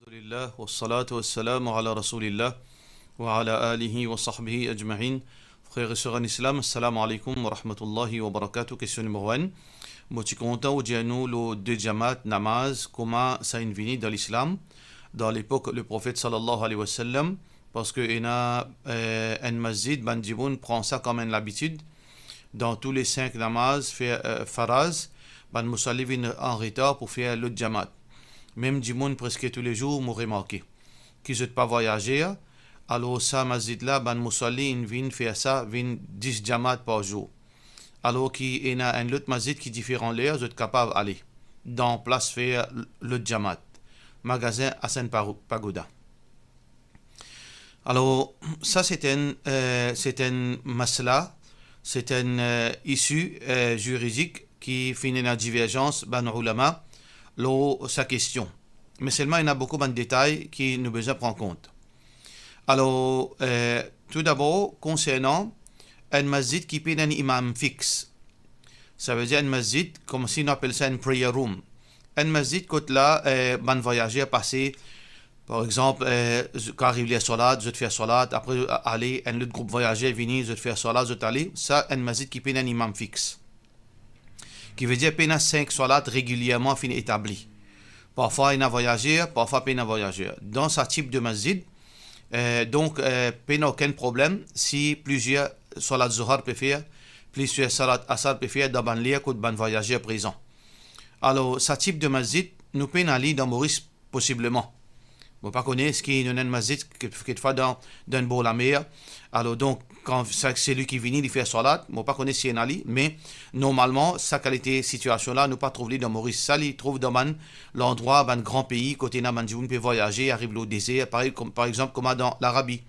Alhamdulillah, wassalatu wassalamu ala rasulillah wa ala alihi wa sahbihi ajma'in. Frères et sœurs en islam, assalamu alaikum wa rahmatullahi wa barakatuh. Question numéro 1. Moi, je suis content de dire nous le deux jamat namaz, comment ça est venu dans l'islam, dans l'époque le prophète sallallahu alayhi wa sallam, parce que il y a un masjid, ban jiboun prend ça comme une habitude. Dans tous les 5 namaz, fait faraz, ban musalli vient en retard pour faire le jamat. Même du monde presque tous les jours, m'ont remarqué. Qui ne pas voyager, alors ça, masjid là, ban musalli, vient faire ça, vient 10 jamat par jour. Alors qu'il y a un autre masjid qui est différent là, vous êtes capable d'aller dans place faire le jamat. Magasin Hassan Pagoda. Alors, ça c'est un masla, c'est un issue juridique qui finit la divergence, ban ulama, sa question. Mais seulement, il y a beaucoup de détails qui nous besoin prendre en compte. Alors, tout d'abord, concernant un masjid qui peut un imam fixe. Ça veut dire un masjid, comme si on appelle ça un prayer room. Un masjid, quand là, ban voyager passer, par exemple, quand arrive les salades, je te fais salade, après aller, un autre groupe voyager venir, je te fais salade, je t'aller. Ça, un masjid qui peut un imam fixe. Qui veut dire qu'il y a 5 salades régulièrement établies. Parfois, il y a voyagé, parfois, il y a voyagé. Dans ce type de masjid, donc, il n'y a aucun problème si plusieurs salades zuhar peuvent faire, plusieurs salades asar peuvent faire dans le lieu que de voyager présent. Alors, ce type de masjid, nous pouvons aller dans Maurice possiblement. Vous ne connaissez pas ce qui est un masjid qui fait dans un bol à mer. Alors, donc, quand c'est lui qui vient, il fait salat, je ne connais pas si c'est Ali, mais normalement, sa qualité situation-là, nous pas trouver dans Maurice. Ça, il trouve dans l'endroit, dans un grand pays, côté où on peut voyager, arriver au désert, par exemple, comme dans l'Arabie,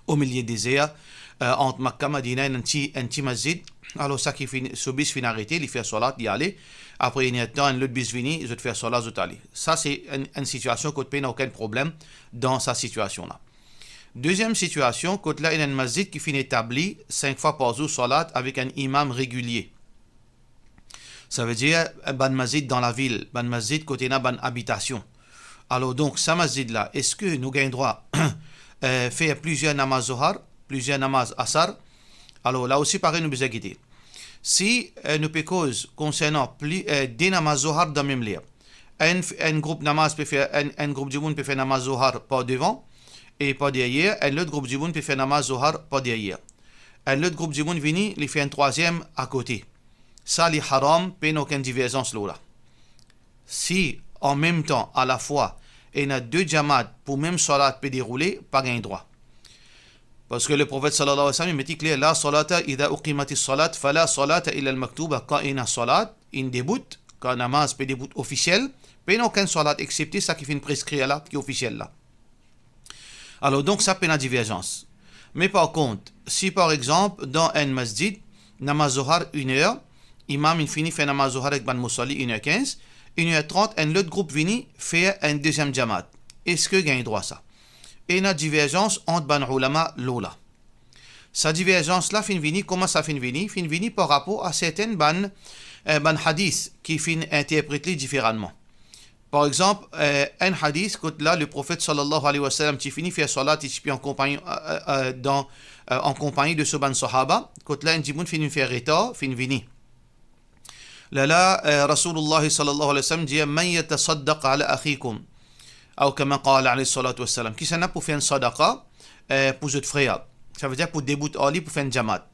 au milieu du désert, entre Makkah, Madina, un petit masjid. Alors, ça qui finit, ce bis finit arrêté, il fait salat, il y aller. Après, il y a un temps, un autre bis venu, je te fais salat, je t'aller. Ça, c'est une situation que tu n'as aucun problème dans sa situation-là. Deuxième situation, quand là, il y a un masjid qui finit établi 5 fois par jour salat avec un imam régulier. Ça veut dire un ban masjid dans la ville, ban masjid côté na ban habitation. Alors donc, ce masjid-là, est-ce que nous gagnons droit faire plusieurs namaz zohar, plusieurs namaz asar? Alors là aussi, pareil, nous besoin guider. Si nous peut cause concernant des namaz zohar dans le même lieu, un groupe namaz peut faire, un groupe du monde peut faire namaz zohar par devant, et pas derrière, un autre groupe du monde peut faire namaz zohar pas derrière. Un autre groupe du monde vient, il fait un troisième à côté. Ça, les haram, n'a aucune divergence là. Si, en même temps, à la fois, il y a 2 jamad pour même salat peut dérouler, pas gain droit. Parce que le prophète sallallahu alayhi wa sallam, il dit clair, la salata, idha uqimati salat, fala salata illa al-maktuba, quand il y a salat, il débute, quand namaz peut débute officiel, il n'y a aucun salat, excepté ça qui fait une prescrit là, qui est officiel là. Alors donc ça peut la divergence. Mais par contre, si par exemple dans un masjid, namaz zohar 1 heure, imam il finit fait namaz zohar avec ban musalli 1h15, 1h30, un autre groupe vini fait un deuxième jamat. Est-ce que gagne droit ça? Et il y a divergence entre ban ulama lola. Sa divergence là fin vini, comment ça fin vini? Fin vini par rapport à certaines ban hadith qui fin interprétés différemment. Par exemple, un hadith, quand là, le prophète sallallahu alayhi wa sallam, qui finit faire salat, il en compagnie, en compagnie de ce ban sahaba, quand là, un dimoun finit faire retard, finit vini. Là, Rasulullah sallallahu alayhi wa sallam dit, man yatasaddaq ala akhikum, ou comme qala alayhi salatu wa sallam, qui s'en a pour faire une sadaqa, pour votre frère. Ça veut dire pour débouter Ali, pour faire une jamat.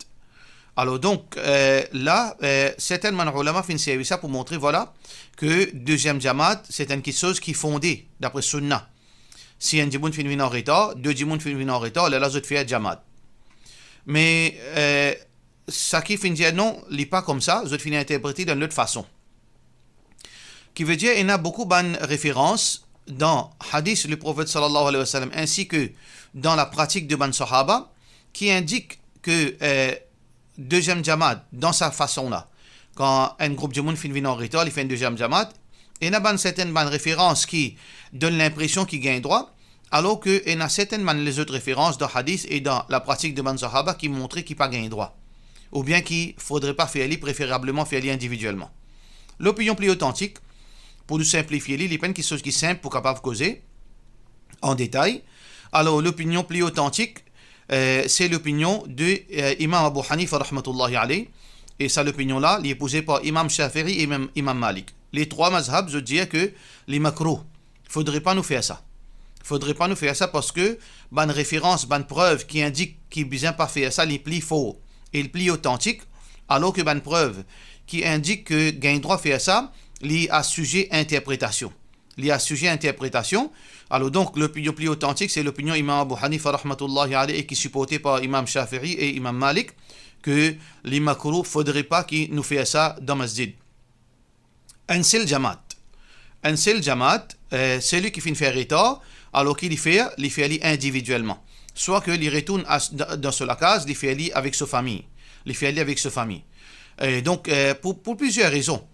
Alors donc, là, certains ulama fin service ça pour montrer, voilà, que deuxième jamat, c'est une chose qui est fondée, d'après Sunna. Si un djimoun finit en retard, 2 djimoun finit en retard, là, je te fais jamat. Mais, ça qui finit dire non, il n'est pas comme ça, je te finis interpréter d'une autre façon. Qui veut dire, il y a beaucoup de références dans hadith le prophète sallallahu alayhi wa sallam, ainsi que dans la pratique de ban sahaba, qui indiquent que, deuxième jamat, dans sa façon-là, quand un groupe de monde finit en retard, il fait un deuxième jamat, il y a certaines références qui donnent l'impression qu'il gagne droit, alors qu'il y a certaines les autres références dans hadith et dans la pratique de ban sahaba qui montrent qu'il n'a pas gagné droit. Ou bien qu'il ne faudrait pas faire préférablement faire individuellement. L'opinion plus authentique, pour nous simplifier, les peines qui sont simples pour capable causer, en détail. Alors, l'opinion plus authentique, c'est l'opinion de Imam Abu Hanifa, rahmatullahi alayh. Et ça, l'opinion-là, elle est posée par Imam Shafi'i et Imam Malik. Les trois mazhabs, je dirais que les macros, il ne faudrait pas nous faire ça. Il ne faudrait pas nous faire ça parce que, bonne référence, bonne preuve qui indique qu'il ne besoin pas faire ça, les plis faux et les plis authentiques, alors que bonne preuve qui indique que gain droit faire ça, il a sujet interprétation. Il a sujet interprétation. Alors donc, l'opinion plus authentique, c'est l'opinion Imam Abu Hanifa, rahmatullahi alayhi, qui est supportée par Imam Shafi'i et Imam Malik, que les makruh, il ne faudrait pas qu'ils nous fassent ça dans masjid. Un seul jamaat. Un seul jamaat, c'est lui qui fait une faire retard, alors qu'il fait individuellement. Soit que il retourne dans la case, il fait avec sa famille. Il fait avec sa famille. Et donc, pour plusieurs raisons.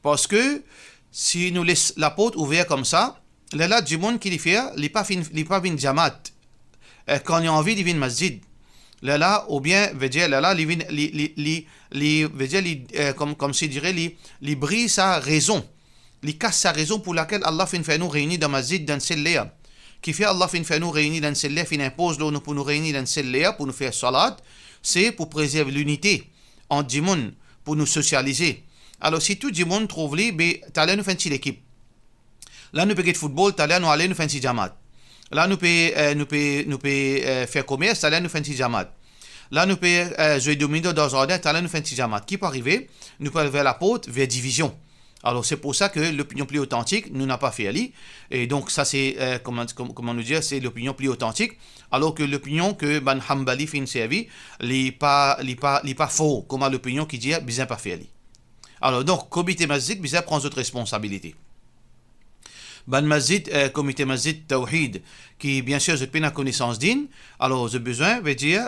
Parce que si nous laissons la porte ouverte comme ça, là, du monde qui fait, il n'est pas une jamaat. Quand il a envie, il vient masjid. Là, ou bien, veut dire, là, comme si dirait, il brise sa raison. Il casse sa raison pour laquelle Allah fait nous réunir dans masjid dans celle-là. Qui fait Allah fait nous réunir dans celle-là, il impose nous pour nous réunir dans celle-là, pour nous faire salat, c'est pour préserver l'unité entre du monde, pour nous socialiser. Alors, si tout le monde trouve lui, tu allais nous faire une équipe. Là, nous pouvons faire football, tu allais nous aller nous faire une jamaat. Là, nous pouvons faire commerce, tu allais nous faire une jamaat. Là, nous pouvons jouer domino dans un jardin, tu allais nous faire une jamaat. Qui peut arriver? Nous pouvons vers la porte, vers division. Alors, c'est pour ça que l'opinion plus authentique, nous n'a pas fait ali. Et donc, ça, c'est, comment nous dire, c'est l'opinion plus authentique. Alors que l'opinion que Ban Hanbali fait une servie, n'est pas faux, comme l'opinion qui dit, bizarre pas fait ali. Alors, donc, comité masjid, bizarre prend d'autres responsabilités. Ban masjid, comité masjid tawhid, qui, bien sûr, je n'ai pas connaissance d'une. Alors, j'ai besoin, veut dire,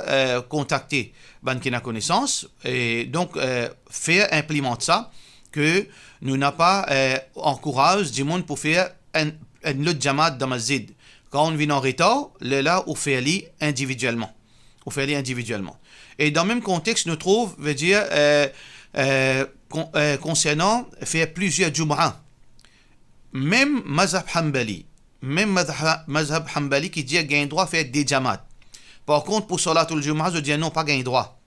contacter ban qui n'a connaissance. Et donc, faire implémenter ça, que nous n'a pas encourage du monde pour faire un autre jamaat dans masjid. Quand on vient en retard, là, on fait aller individuellement. Et dans le même contexte, nous trouvons, veut dire, concernant faire plusieurs jum'ah. Même mazhab Hanbali qui dit qu'il y a droit à faire des jamaat. Par contre, pour Salatul Jum'ah, je dis non, pas gain droit.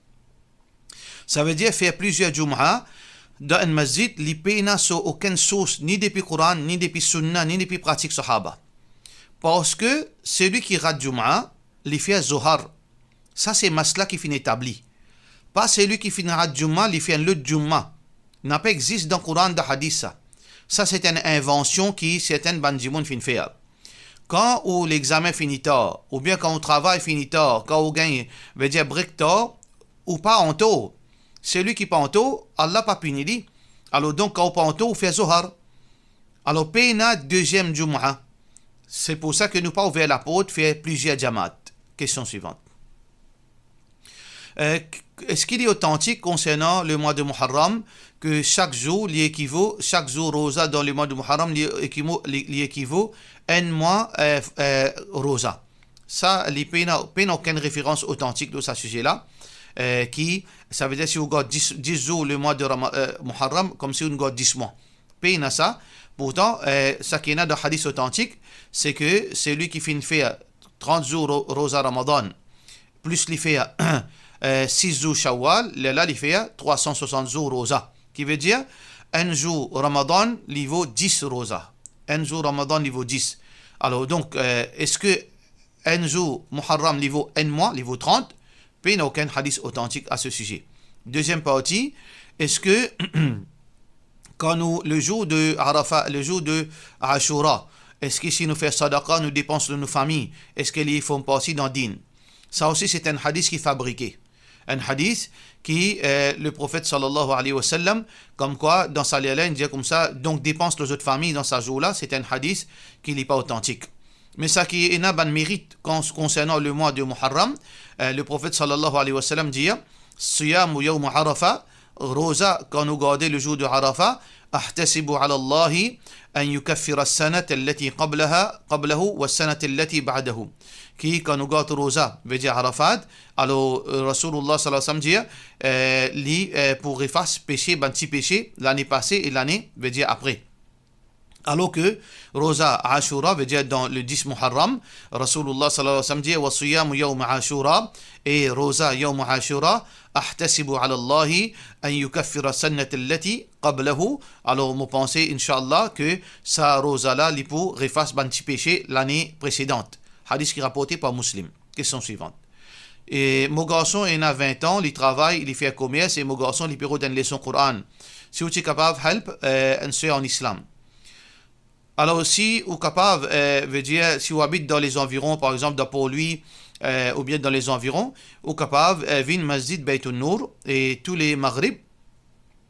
Ça veut dire faire plusieurs jum'ah dans un masjid, les pays n'a aucune source, ni depuis Coran, ni depuis Sunna, ni depuis pratique Sahaba. Parce que celui qui rate Jum'ah, il fait Zohar. Ça, c'est masla qui finit établi. Pas celui qui finit rate Jum'ah, il fait un autre Jum'ah. Il n'a pas existé dans le Coran de Hadith. Ça, c'est une invention qui certaines bandimons finissent faire. Quand l'examen finit tard, ou bien quand on travaille finit tard, quand on gagne, veut dire brique tard, ou pas en tôt. Celui qui pas en tôt, Allah pas puni lui. Alors donc, quand on pas en tôt, on fait Zohar. Alors, payna deuxième Jum'ah. C'est pour ça que nous pas ouvert la porte, faire plusieurs jamaat. Question suivante. Est-ce qu'il est authentique concernant le mois de Muharram que chaque jour rosa dans le mois de Muharram l'équivaut un mois rosa? Ça, il n'y a aucune référence authentique de ce sujet-là. Qui, ça veut dire si vous gardez 10 jours le mois de Muharram, comme si vous gardez 10 mois. Payna ça. Pourtant, ça qui est dans le hadith authentique, c'est que c'est lui qui finit faire 30 jours rosa Ramadan, plus il fait 6 jours Shawwal, là il fait 360 jours rosa. Qui veut dire, un jour Ramadan, il vaut 10 rosa. Un jour Ramadan, il vaut 10. Alors donc, est-ce que un jour Muharram, il vaut un mois, il vaut 30? Il n'y a aucun hadith authentique à ce sujet. Deuxième partie, est-ce que quand nous, le jour de Arafat, le jour de Ashura, est-ce que si nous faisons sadaqa, nous dépensons de nos familles, est-ce qu'ils font partie d'un din? Ça aussi, c'est un hadith qui est fabriqué. Un hadith qui, le prophète sallallahu alayhi wa sallam, comme quoi, dans sa lèvre, il dit comme ça, donc dépense les autres familles dans sa jour-là, c'est un hadith qui n'est pas authentique. Mais ça qui est un mérite concernant le mois de Muharram, le prophète sallallahu alayhi wa sallam dit Siyam yawm Arafa, rosa quand nous gardons le jour de Arafa, ahtasibu ala Allahi an yukaffira as-sanata allati qablahu wa as-sanata allati ba'dahu. Qui quand nous gardons rosa, veut dire Arafat, alors Rasulullah sallallahu alayhi wa sallam dit pour effacer péché, petit péché, l'année passée et l'année, veut dire après. Alors que Rosa Ashura veut dire dans le 10 Muharram, Rasulullah sallallahu alayhi wa sallam dit wa siyamu yawm Ashura et Rosa yawm Ashura ahtasibu ala Allahi an yukaffira sannat allati qablahu. Alors, vous pensez, Inch'Allah, que sa Rosa là, li pour refasse ban petit péché l'année précédente. Hadith qui est rapporté par Muslim. Question suivante. Et mon garçon, il a 20 ans, il travaille, il fait commerce et mon garçon, il peut donner une leçon Coran. Si vous êtes capable de help, un soeur en islam. Alors aussi, ou capable, veut dire, si vous habitez dans les environs, par exemple, dans Port-Louis, ou bien dans les environs, ou capable, vin masjid Baytun Nour, et tous les maghrib,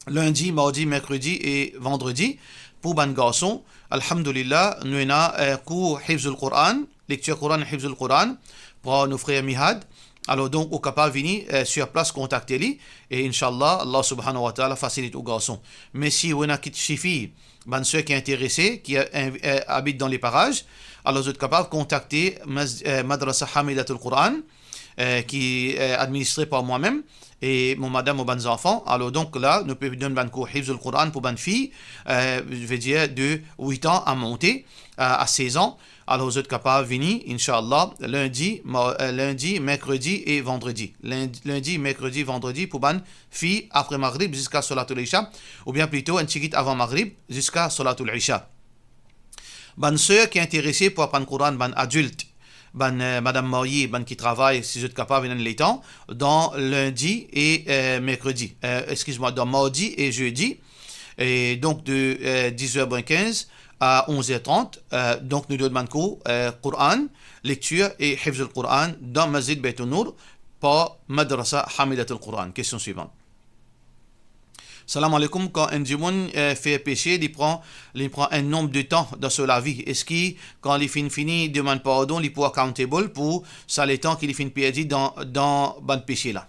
lundi, mardi, mercredi et vendredi, pour ban garçon, alhamdulillah, nous avons cours Hifzul Quran, lecture Quran, Hifzul Quran, pour nos frères Mihad. Alors donc, au capable venir sur place, contacter-les, et Inch'Allah, Allah subhanahu wa ta'ala facilite aux garçons. Mais si vous avez une fille, ceux qui sont intéressés, qui habitent dans les parages, alors vous êtes capable de contacter Madrasa Hamidatul Quran, qui est administré par moi-même, et mon madame aux bonnes enfants. Alors donc là, nous pouvons donner un cours Hifzul Quran pour bonne fille, je veux dire de 8 ans à monter à 16 ans. Alors vous êtes capable de venir, Inch'Allah, lundi, mercredi et vendredi. Lundi, mercredi, vendredi pour bonne fille après Maghrib jusqu'à Salatul Isha, ou bien plutôt un petit avant Maghrib jusqu'à Salatul Isha. Bonne sœur qui est intéressée pour apprendre le Coran, bonne adulte, madame mariée, qui travaille, si vous êtes capable de venir les temps, dans lundi et mercredi, dans mardi et jeudi, et donc de 10h15 à 11h30, donc nous demandons cours Coran, lecture et Hifz al-Quran dans Masjid Baytun Nour par Madrasa Hamidatul Quran. Question suivante. Salam alaikum, quand un démon fait péché, il prend un nombre de temps dans la vie. Est-ce que quand il finit, il demande pardon, il peut accountable pour ça les temps qu'il finit perdu dans le péché là.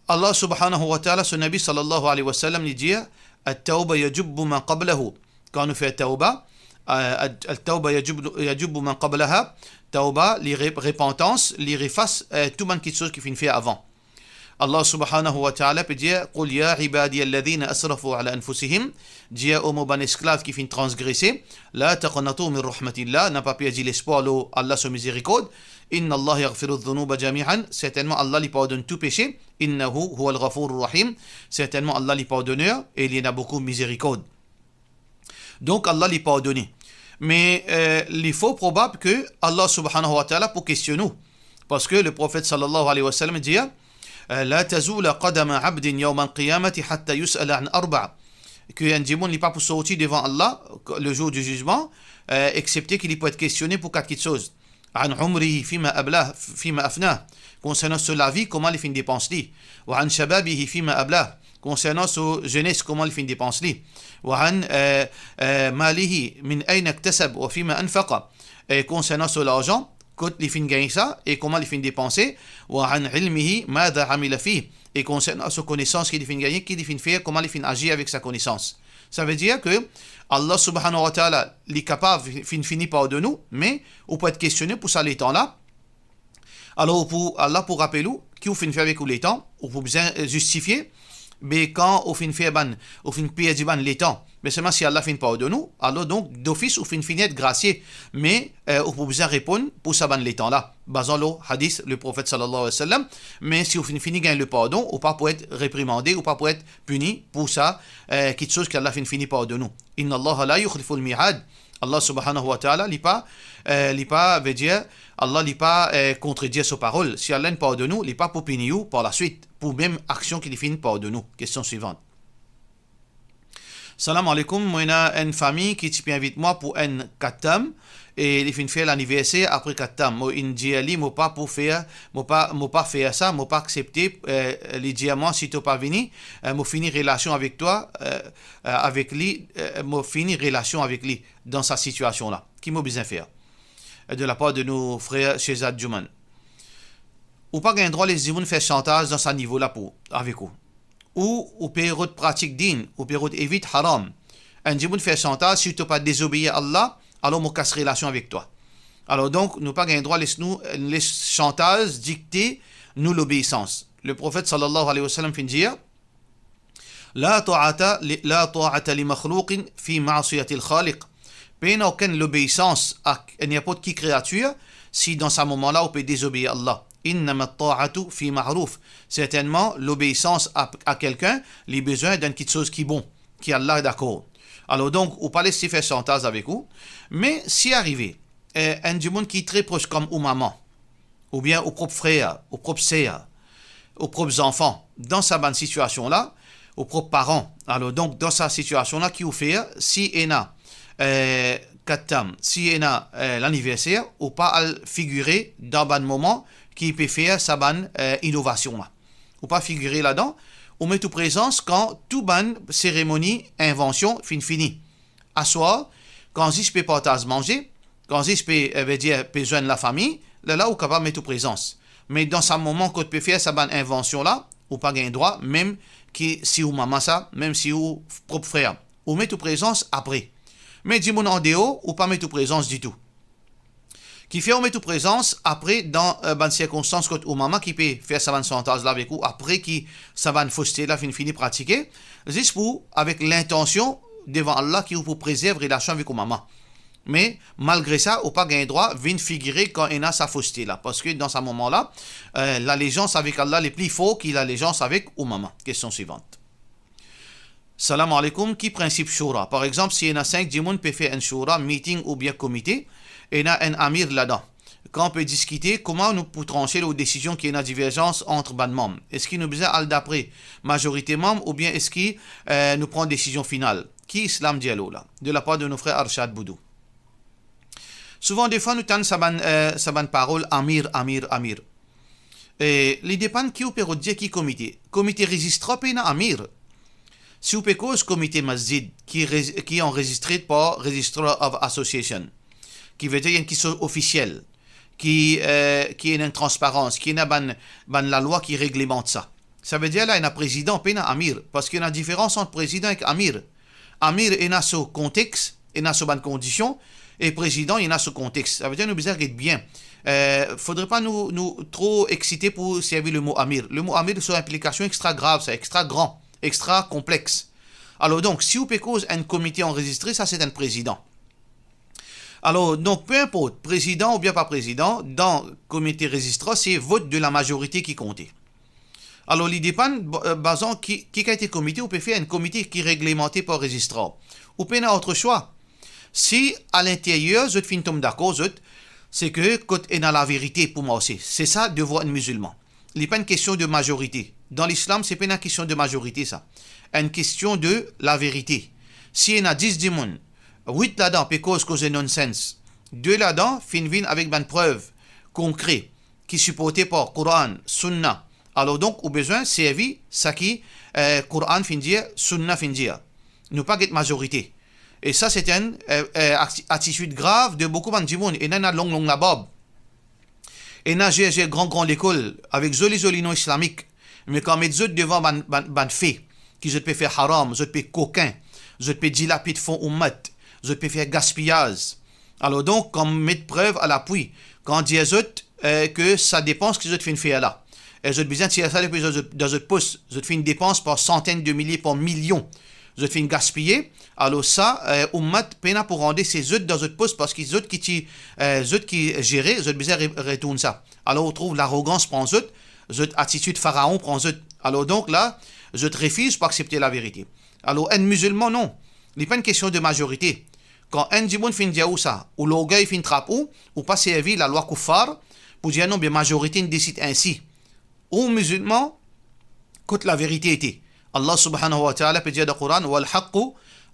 Allah subhanahu wa ta'ala, son Nabi sallallahu alayhi wa sallam, il dit التوبة يجب ما قبله. Quand on fait التوبة, التوبة يجب ما قبلها. توبة, les repentance, les reface tout le quelque chose qui finit fait avant. Allah subhanahu wa ta'ala peut dire قل يا عبادي الذين أسرفوا على أنفسهم. Dis aux mon esclave qui finit transgresser لا تقنطوا من رحمة الله, n'a pas perdu l'espoir Allah son miséricorde. Inna Allah yaghfiru dhunuba jami'an. Certainement Allah lui pardonne tout péché. Innahu huwa al-ghafur rahim. Certainement Allah lui pardonneur et il y en a beaucoup miséricorde. Donc Allah lui pardonne. Mais il faut probable que Allah subhanahu wa ta'ala pour questionner nous. Parce que le prophète sallallahu alayhi wa sallam dit لا تزول قدم عبد يوم القيامة حتى يسأل عن أربع. Qu'un démon n'est pas pour sortir devant Allah le jour du jugement, excepté qu'il peut être questionné pour quatre choses. عن عمره فيما أفناه, concernant sa vie, comment il fait une dépense li. وعن شبابه فيما أبلاه, concernant sa jeunesse, comment il fait une dépense li. وعن ماله من أين اكتسب وفيما أنفق, concernant son argent, quand il fait gagner ça et comment il fait dépenser. وعن علمه ماذا عمل فيه, et concernant sa connaissance qu'il fait gagner, qu'il fait faire, comment il fait agir avec sa connaissance. Ça veut dire que Allah subhanahu wa ta'ala est capable de finir par de nous, mais on peut être questionné pour ça les temps-là. Alors Allah pour rappeler nous, qui vous fait faire avec les temps, on peut bien justifier, mais quand on fait faire on fait perdre les temps, mais seulement si Allah fait par de nous, alors donc d'office on fait finir être gracié, mais on peut bien répondre pour ça les temps-là. Basant le hadith, le prophète sallallahu alayhi wa sallam, mais si on finit gagner le pardon, ou pas pour être réprimandé, ou pas pour être puni pour ça, quelque chose qu'Allah finit par de nous. Inna Allah la yukhlifu al-mi'ad. Allah subhanahu wa ta'ala n'est pas veut dire Allah n'est pas contredire sa parole. Si Allah ne parle de nous, il n'est pas pour punir par la suite pour même action qu'il finit par de nous. Question suivante. Salam alaikum, moi j'ai une famille qui invite moi pour un katam et il finit faire l'anniversaire après katam. Moi il dit ali moi pas pour faire moi pas faire ça, moi pas accepter les dit à moi si tu pas venir, moi finir relation avec toi avec lui, moi finir relation avec lui dans sa situation là. Qui m'a besoin faire de la part de nos frères chez Adjuman. Ou pas gain droit les gens faire chantage dans ce niveau là pour avec vous. Ou période pratique digne, ou période évite haram. Un démon fait chantage, si tu n'as pas désobéir à Allah, alors on casse relation avec toi. Alors donc, nous pas gain droit les chantages dicter nous l'obéissance. Le prophète sallallahu alayhi wa sallam fait dire لا طاعة لمخلوق في معصية الخالق. Peine aucune l'obéissance à n'importe qui créature si dans ce moment-là on peut désobéir à Allah. إنما الطاعة في معروف. Certainement l'obéissance à quelqu'un les besoins d'une petite chose qui est bon, qui Allah est d'accord. Alors donc on pas laisser faire chantage avec vous, mais si arrivé un du monde qui est très proche comme ou maman, ou bien au propre frère, au propre sœur, aux propres enfants, dans sa bonne situation-là, aux propres parents. Alors donc, dans sa situation-là, qui vous fait, si il y a si il y a l'anniversaire, ou pas à figurer dans un moment qui peut faire sa bonne innovation-là. Ou pas figurer là-dedans, ou met tout présence quand toute bonne cérémonie, invention, fini. À soi, quand il peut partager manger, quand il peut dire besoin de la famille, là, ou capable de mettre tout présence. Mais dans ce moment que tu peux faire sa bonne invention là, ou pas gagner droit, même si ou maman ça, même si ou propre frère, ou met tout présence après. Mais dis-moi en dehors, ou pas mettre tout présence du tout. Qui fait ou met tout présence après dans bonne circonstance que ou maman qui peut faire sa bonne chantage là avec vous, après qui sa bonne fausseté là fini pratiquer, juste pour avec l'intention devant Allah qui vous préserve relation avec ou maman. Mais malgré ça, ou pas gagner droit, vient figurer quand il a sa fausseté là. Parce que dans ce moment-là, l'allégeance avec Allah est plus forte que l'allégeance avec ou maman. Question suivante. Salam alaikum, qui principe shura? Par exemple, si il y a 5 djimoun peut faire un shura, meeting ou bien comité, et il y a un amir là-dedans. Quand on peut discuter, comment nous pouvons trancher les décisions qui y a divergence entre les membres? Est-ce qu'il nous besoin al d'après majorité membre ou bien est-ce qu'il nous prend décision finale? Qui islam dialogue là? De la part de nos frères Arshad Boudou. Souvent, des fois, nous tenons sa bonne parole, amir. Et les dépend qui ou peut dire qui comité. Comité registré par amir. Si ou peut cause comité masjid qui est enregistré par Register of Association, qui veut dire une chose officielle, qui est une transparence, qui est la loi qui réglemente ça. Ça veut dire là, il y a un président, pas un amir, parce qu'il y a une différence entre président et amir. Amir, il y a son contexte, il y a son bonne condition. Et président, il y en a ce contexte. Ça veut dire que nous besoin d'être bien. Faudrait pas nous trop exciter pour servir le mot amir. Le mot amir, c'est une implication extra grave, c'est extra grand, extra complexe. Alors donc, si vous cause un comité enregistré, ça c'est un président. Alors donc, peu importe, président ou bien pas président, dans le comité registré, c'est vote de la majorité qui compte. Alors, il dépend, basant qui a été comité, ou peut faire un comité qui est réglementé par registrant. Ou peut avoir autre choix. Si à l'intérieur, je suis d'accord, c'est que quand il y a la vérité pour moi aussi. C'est ça, devoir un musulman. Il n'est pas une question de majorité. Dans l'islam, ce n'est pas une question de majorité, ça. Une question de la vérité. Si il y a 10 démons, 8 là-dedans, parce que c'est nonsense. 2 là-dedans, fin avec une preuve concrète qui est supportée par Coran, Sunna. Alors donc, au besoin, servir ça qui Coran fin dire, Sunna fin dire. Nous pas être majorité. Et ça, c'est une attitude grave de beaucoup de monde. Et il y a long la bob. Et il y a grand l'école avec joli non islamique. Mais quand on devant ban fait, qui je peux faire haram, je peux coquin, je peux dilapider fond ou mat, je peux faire gaspillage. Alors donc, comme mettre preuve à l'appui, quand on dit que ça dépense que je te fais faire là. Et je besoin de tirer ça depuis dans votre poste. Je te fais une dépense par centaines de milliers, par millions. Je te fais une gaspiller. Alors ça, ummat peine pour rendre ces œufs dans votre poste parce qu'ils œufs qui gèrent, je besoin retourne ça. Alors on trouve l'arrogance prend œufs, attitude pharaon prend œufs. Alors donc là, je te refuse pour accepter la vérité. Alors un musulman non, il n'est pas une question de majorité. Quand un djimoun fin dire ça, ou l'orgueil fin trappe ou pas servir la loi kuffar pour dire non, bien majorité décide ainsi. Ou musulman, quand la vérité était. Allah subhanahu wa ta'ala peut dire dans le Coran wal haqqu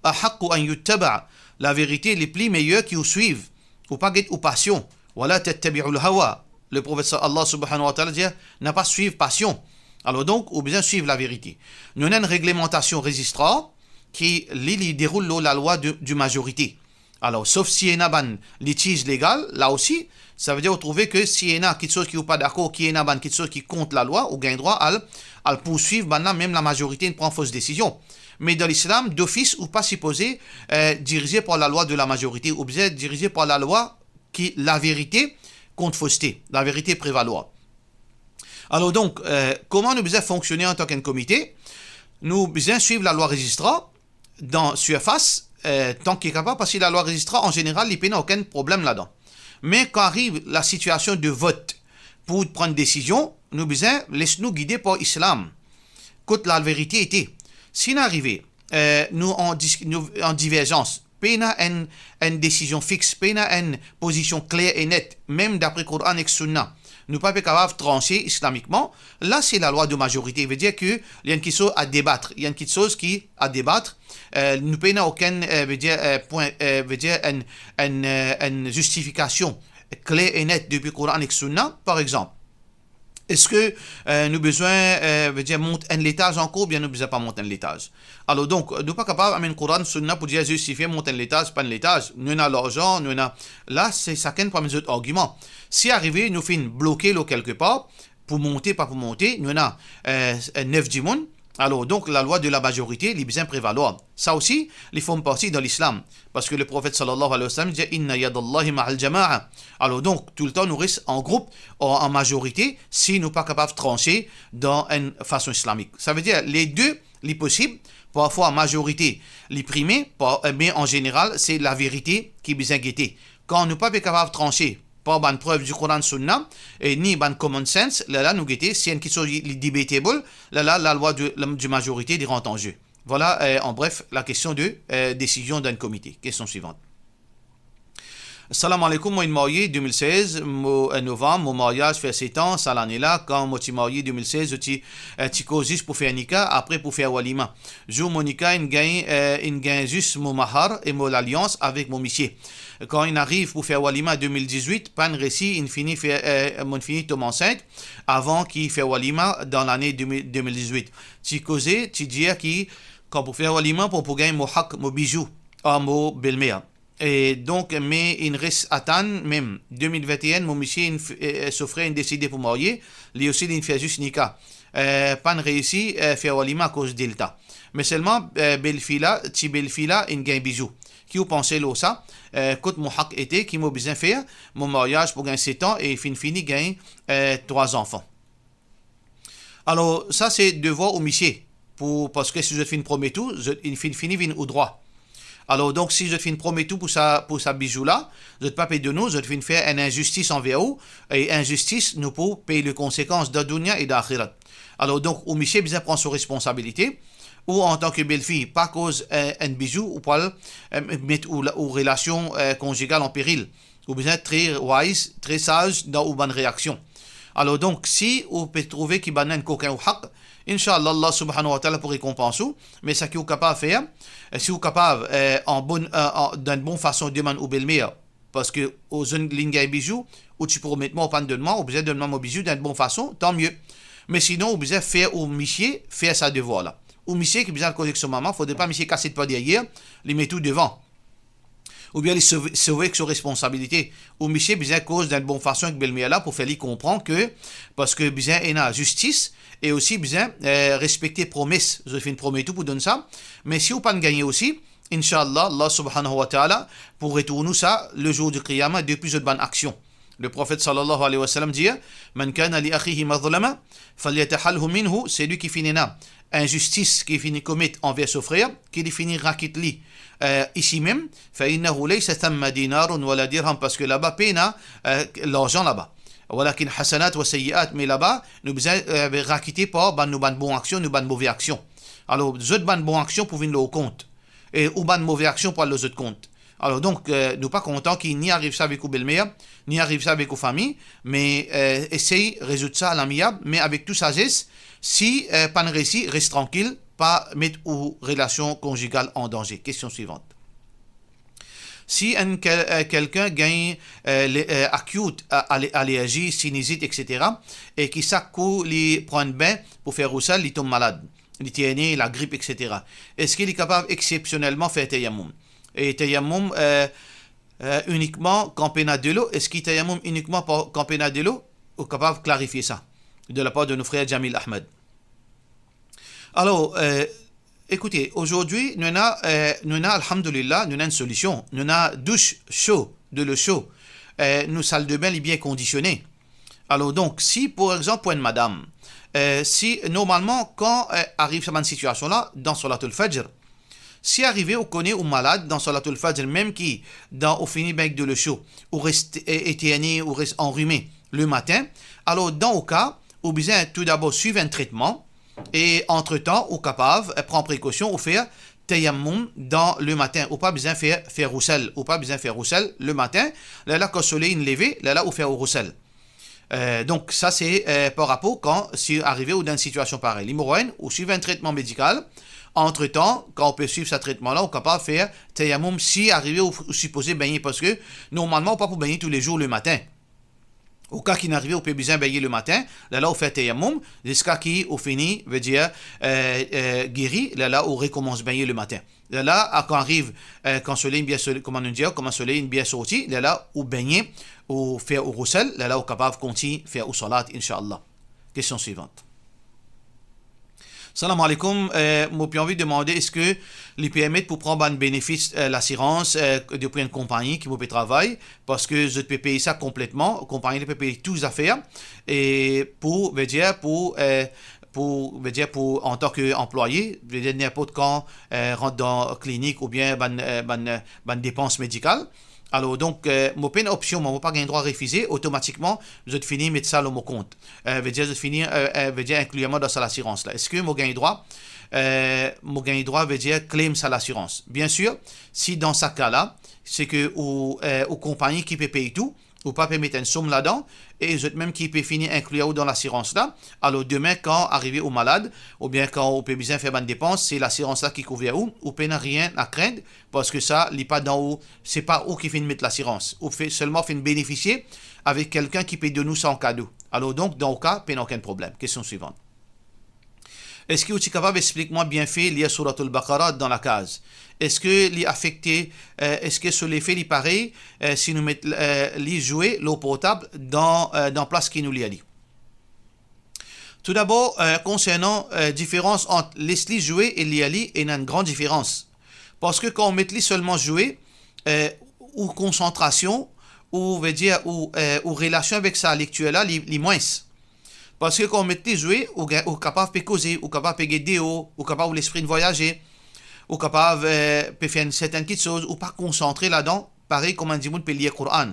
ahaqqu an yuttaba. La vérité les plus meilleures qui vous suivent ou pas get ou passion wala tattabi'ul hawa. Le prophète Allah subhanahu wa ta'ala dit n'a pas suivre passion. Alors donc ou bien suivre la vérité. Nous avons une réglementation registrée qui déroule la loi du majorité. Alors sauf si il y a un litige légal là aussi ça veut dire retrouver que si il y a quelque chose qui n'est pas d'accord, qui y a quelque chose qui compte la loi, ou gagne droit à poursuivre, même la majorité ne prend fausse décision. Mais dans l'islam, d'office ou pas supposé dirigé par la loi de la majorité, ou bien dirigé par la loi qui la vérité contre fausseté, la vérité prévaloir. Alors donc, comment nous devons fonctionner en tant qu'un comité? nous besoin suivre la loi registra dans surface tant qu'il est capable, parce que la loi registra en général il n'y a aucun problème là-dedans. Mais quand arrive la situation de vote pour prendre décision, nous besoin laisse-nous guider par l'islam. Quand la vérité était, si nous arrivons nous en divergence, pena une décision fixe, pena une position claire et nette, même d'après Coran et Sunna, nous pas capables de trancher islamiquement, là c'est la loi de majorité. Il veut dire qu'il y a une chose à débattre, il y a une chose qui à débattre. Nous n'avons aucun point, veut dire une justification claire et nette depuis Coran et Sunna, par exemple. Est-ce que nous besoin veut dire monter un étage encore ou bien nous besoin pas monter un étage? Alors donc nous pas capable amener Coran Sunna pour dire justifier monter un étage pas un étage. Nous avons l'argent, nous avons là c'est chacun parmi les autres arguments. Si arrivé nous fin bloquer là quelque part pour monter pas pour monter, nous avons 9 dimon. Alors donc la loi de la majorité les besoin prévaloir. Ça aussi les font partie dans l'islam parce que le prophète sallallahu alayhi wa sallam dit inna yadallahi ma'al jama'a. Alors donc tout le temps nous reste en groupe ou en majorité si nous pas capables de trancher dans une façon islamique. Ça veut dire les deux les possibles, parfois en majorité les primés, mais en général c'est la vérité qui besoin guetter. Quand nous pas capables de trancher pas bonne preuve du Coran Sunna et ni bonne common sense, là nous guetter si une question debatable, là la loi du majorité rentre en jeu. Voilà en bref la question de décision d'un comité. Question suivante. Salam alaikum, moi, je suis marié 2016, novembre, mon mariage fait 7 ans, ça l'année là, quand moi, je suis marié 2016, je suis juste pour faire nika, après pour faire walima. Jour mon nika, il gagne juste mon mahar et mon alliance avec mon monsieur. Quand il arrive pour faire walima 2018, pas un récit, il finit tombe enceinte avant qu'il fait walima dans l'année 2018. Tu causais, tu dis qui, quand pour faire walima, pour gagner mon hak, mon bijou, mon belle-mère. Et donc, mais il reste à attendre, même 2021, mon monsieur s'offrait une décidé pour marier, lui aussi il fait juste nika. Pas réussi à faire walima à cause d'Elta. Mais seulement, belle-fille-là, il gagne bijou. Qui vous pensez là ça? Quand mon hak était, qui m'a besoin faire mon mariage pour gagner 7 ans et fini gagne 3 enfants. Alors, ça c'est devoir au monsieur. Parce que si je fais une promesse tout, il finit vient au droit. Alors donc si je fais une promesse tout pour sa bijou là, je ne pas payer de nous, je fais faire une injustice envers vous et injustice nous pour payer les conséquences de dunya et d'akhirat. Alors donc au monsieur besoin prendre ses responsabilités ou en tant que belle-fille pas cause un bijou ou pas mettre ou relation conjugale en péril. Ou besoin être très wise, très sage dans une bonne réaction. Alors donc si vous pouvez trouver qu'il y a un coquin ou haq, Inch'Allah, Allah subhanahu wa ta'ala pour récompenser, mais ce que vous êtes capable de faire, si vous êtes capable d'une bonne façon de demander au belle-mère, parce que aux jeunes lignes bijoux, ou tu peux remettre moi au pan de demande, ou besoin de demander au bijou d'une bonne façon, tant mieux. Mais sinon, vous besoin faire au monsieur, faire sa devoir là. Au monsieur qui besoin de causer avec son maman, il ne faudrait pas monsieur casser de pas derrière, les mettre tout devant. Ou bien les sauver avec ses responsabilités. Ou monsieur besoin de cause d'une bonne façon avec belle-mère là pour faire lui comprendre que, parce que besoin il y a justice, et aussi besoin respecter promesses. Je fais une promesse tout pour donner ça. Mais si vous pas gagner aussi, Inch'Allah, Allah subhanahu wa ta'ala pour retourner ça le jour du Qiyamah depuis une bonne action. Le prophète sallallahu alayhi wa sallam dit Man kana li akhihi madhlama falyatahalhu minhu, c'est lui qui finit là. Injustice qui finit commettre envers son frère, qui finit rakitli ici même, fa innahu laysa thamma dinarun wala dirham, parce que là-bas pena l'argent là-bas. ولكن حسنات وسيئات, mais là-bas nous besoin raquiter par nous bonne bonne action, nous bonne mauvaise action. Alors les autres bonnes bonnes actions pour venir au compte et ou bonne mauvaise action pour les autres comptes. Alors donc nous pas contents qu'il n'y arrive ça avec aux belle-mère, ni arrive ça avec aux familles, mais essaye résoudre ça à l'amiable, mais avec toute sagesse. Si pas de réussi, reste tranquille, pas mettre aux relations conjugales en danger. Question suivante. Si quelqu'un gagne acute allergie, sinusite, etc., et qui s'accou, il prend un bain pour faire roussel, il tombe malade, il tient la grippe, etc., est-ce qu'il est capable exceptionnellement de faire tayammum? Et tayammum uniquement campénat de l'eau, est-ce qu'il tayammum uniquement pour campénat de l'eau? Ou capable de clarifier ça de la part de nos frères Jamil Ahmed. Alors, écoutez, aujourd'hui, nous avons, alhamdulillah, nous avons une solution. Nous avons douche chaude, de l'eau chaude. Nos salles de bain sont bien conditionnées. Alors donc, si par exemple pour une madame, si normalement quand arrive cette situation-là, dans Salatul Fajr, si arrivé ou connaît ou malade dans Salatul Fajr, même qui dans au fini avec de l'eau chaud, ou reste éterné ou reste enrhumé le matin, alors dans le cas, ou besoin tout d'abord suivre un traitement et entre-temps, ou capable, prendre précaution ou faire tayammum dans le matin, ou pas besoin faire roussel, ou pas besoin faire roussel le matin, là quand le soleil est levé, là ou faire roussel. Donc ça c'est par rapport quand si arrivé ou dans une situation pareille. L'hémorroïde ou suivre un traitement médical. Entre-temps, quand on peut suivre ce traitement-là, on est capable de faire tayammum si arrivé ou supposé baigner parce que normalement on pas pour baigner tous les jours le matin. Au cas qui n'arrive, on peut bien baigner le matin. Là, on fait tayammum jusqu'à qui on finit, veut dire guéri. Là, on recommence baigner le matin. Là, quand arrive, quand le soleil bien comment on dit, comment le soleil bien sorti, là, on baigner, on fait au roussel. Là, on est capable de continuer faire au salat, Inch'Allah. Question suivante. Salam alaikum. Moi, j'ai envie de demander est-ce que les permet pour prendre un bénéfice l'assurance depuis une compagnie qui vous peut travailler parce que je peux payer ça complètement. La compagnie peut payer toutes les affaires et pour en tant qu'employé, veut dire n'importe quand rentre dans la clinique ou bien ban dépenses médicales. Alors donc, moi pas une option, moi pas un droit à refuser automatiquement, je finis mettre ça dans mon compte. Veut dire je finis veut dire incluant dans ça l'assurance là. Est-ce que moi gagne droit veut dire claim ça l'assurance. Bien sûr, si dans ce cas-là, c'est que aux compagnies qui peut payer tout, ou pas peut mettre une somme là-dedans, et vous êtes même qui peut finir inclure dans l'assurance là. Alors demain, quand arrivé au malade, ou bien quand on peut besoin faire une dépense, c'est l'assurance là qui couvre ou peut rien à craindre, parce que ça, n'est pas dans où, c'est pas où qui fait mettre l'assurance, ou fait seulement fait bénéficier avec quelqu'un qui peut de nous ça en cadeau. Alors donc, dans le cas, pas aucun problème. Question suivante. Est-ce que vous êtes capable d'expliquer-moi bien fait lié à Suratul Baqarah dans la case? Est-ce que les affectés, est-ce que sur l'effet, il pareil, si nous mettons les jouets, l'eau potable, dans place qui nous lie à lui? Tout d'abord, concernant la différence entre les jouets et l'IALI, il y a une grande différence. Parce que quand on met seulement jouets, ou concentration, ou veut dire, ou relation avec sa lecture-là, les moins. Parce que quand on met les jouets, on est capable de causer, on est capable de guider, on est capable de l'esprit de voyager, ou capable de faire certaines choses, ou pas concentrer là-dedans, pareil comme un dimoun peut lire le Coran.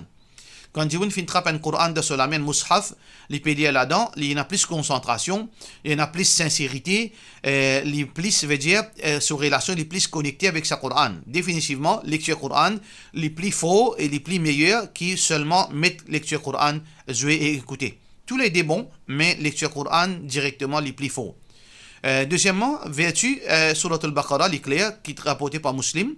Quand un dimoun fait un Coran de sur la main mushaf, il peut lire là-dedans, il y a plus de concentration, il y a plus de sincérité, il plus, veut dire, sur relation, il est plus connecté avec sa Coran. Définitivement, lecture Coran, les plus faux et les plus meilleurs qui seulement mettent lecture Coran, jouer et écouter. Tous les deux bons, mais lecture Coran directement les plus faux. Deuxièmement, vertu Surat al-Baqarah, l'éclair, qui est rapporté par Muslim.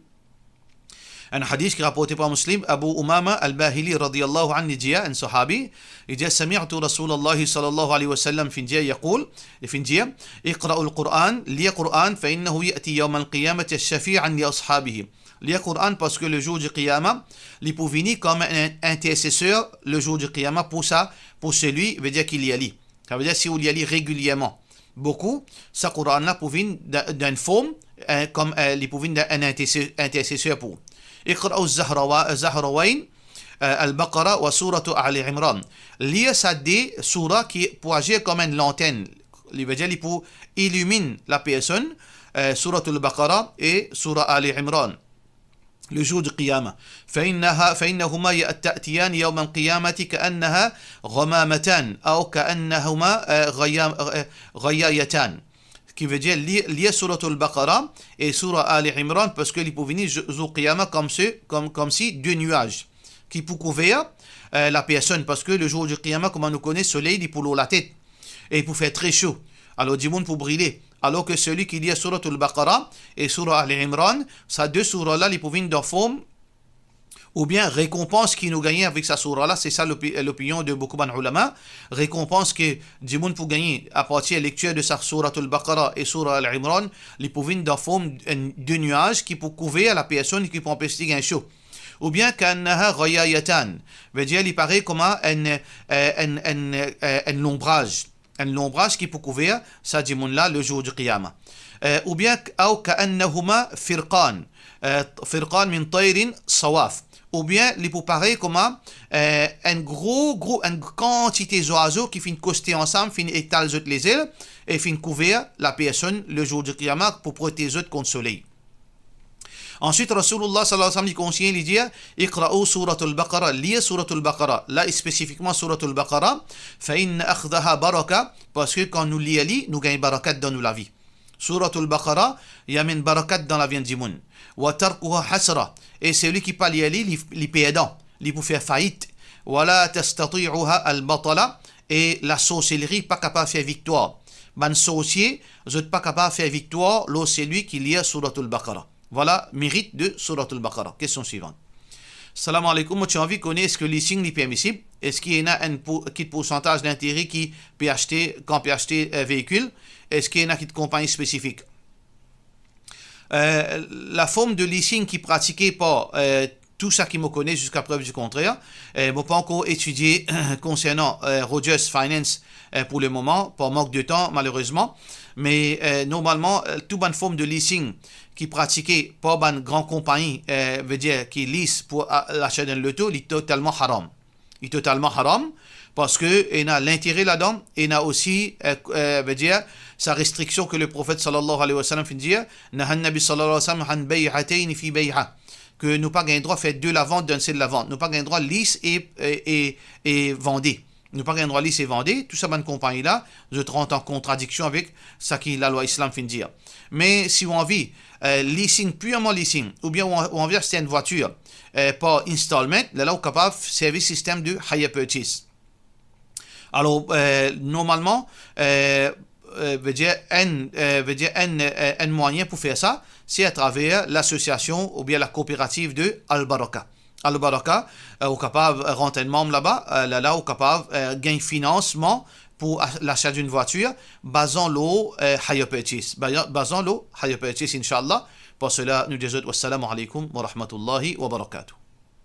Un hadith qui est rapporté par Muslim, Abu Umama al-Bahili radiyallahu anhu dit, un sahabi, il dit, سمعت رسول الله صلى الله عليه وسلم في الجاء يقول في الجاء اقرأوا القرآن لي قرآن فإنه يأتي يوم القيامة شفيعا لأصحابه. Lire Coran parce que le jour du Qiyamah, il peut venir comme un intercesseur le jour du Qiyamah pour ça, pour celui, veut dire qu'il y a li. Ça veut dire si on y a li régulièrement. Beaucoup, ce Coran-là peut venir d'une forme, comme il peut venir d'un intercesseur pour. Iqra'u az-Zahrawayn, al-Baqarah wa suratu Ali Imran. Lire ça des surahs qui peut agir comme une lanterne. Il veut dire qu'il peut illuminer la personne, suratu al-Baqarah et surah Ali Imran. Le jour du Qiyamah. فإنهما يأتيان يوم القيامة كأنها غمامتان أو كأنهما غيايتان. Qui veut dire lire Surah Al-Baqarah et Surah Ali Imran parce que ils peuvent venir au Qiyamah comme si deux nuages qui peuvent couvrir la personne parce que le jour du Qiyamah, comme on nous connaît, le soleil il pour la tête et il peut faire très chaud. Alors du monde pour briller. Alors que celui qui lit Surah Al-Baqarah et Surah Al-Imran, ces deux surahs-là, ils peuvent venir dans forme ou bien récompense qui nous gagne avec sa surah-là, c'est ça l'opinion de beaucoup d'ulama, récompense que du monde pour gagner à partir de la lecture de sa Surah Al-Baqarah et Surah Al-Imran, ils peuvent venir dans forme de nuages qui peuvent couvrir la personne qui peut empêcher un chaud. Ou bien qu'annaha ghayayatan, veut dire il paraît comme un ombrage. Un ombrage qui peut couvrir ça du monde-là le jour du Qiyamah. Ou bien, ou ka'annahuma firqan min tayrin sawaf. ou bien les pour pareil comme une quantité d'oiseaux qui finissent coster ensemble, finissent étaler les ailes et finissent couvrir la personne le jour du Qiyamah pour protéger contre le soleil. Ensuite, Rasulullah sallallahu alayhi wa sallam conseille de dire Iqra'u suratul Baqara, lire suratul Baqara, là spécifiquement suratul Baqara, fa inna akhdaha baraka, parce que quand nous lisons, nous gagnons barakat dans la vie. Suratul Baqara, il y a une barakat dans la vie du monde. Wa tarkuha hasra, et celui qui parle lire, il perdant, il peut faire faillite. Wala tastati'uha al-batala, et la sorcellerie pas capable de faire victoire. Ban sorcier, vous n'êtes pas capable de faire victoire, là c'est lui qui lit suratul Baqara. Voilà, mérite de Surat al-Baqarah. Question suivante. Salam alaikum, tu as envie de connaître est-ce que le leasing est permissible? Est-ce qu'il y en a un pourcentage d'intérêt qui peut acheter, quand peut acheter un véhicule? Est-ce qu'il y en a une compagnie spécifique? La forme de leasing qui est pratiquée par tout ça qui me connaît jusqu'à preuve du contraire, je n'ai pas encore étudié concernant Rogers Finance pour le moment, par manque de temps malheureusement, mais normalement, toute bonne forme de leasing qui est pratiquée par une grande compagnie, veut dire qui lease pour l'achat d'un loto, il est totalement haram. Il est totalement haram parce qu'il a l'intérêt là-dedans, et il a aussi, veut dire, sa restriction que le prophète sallallahu alayhi wa sallam fait dire, Nahan Nabi sallallahu alayhi wa sallam han bay'atayn fi bay'a, que nous pas gain droit faire de la vente d'un seul de la vente, nous pas gain droit lisse et vendez. Nous pas gain droit lisse et vendez, tout ça bonne compagnie là, je rentre en contradiction avec ce que la loi islam fait dire. Mais si on envie leasing, purement leasing, ou bien on veut acheter une voiture par installment, là on est capable de servir système de hire purchase. Alors normalement veut dire un moyen pour faire ça, c'est à travers l'association ou bien la coopérative de Al-Baraka. Al-Baraka est capable de rentrer un membre là-bas, là est capable de gagner financement pour l'achat d'une voiture, basant l'eau hire purchase. Basant l'eau hire purchase, Inch'Allah. Pour cela, nous disons wassalamu alaikum wa rahmatullahi wa barakatuh.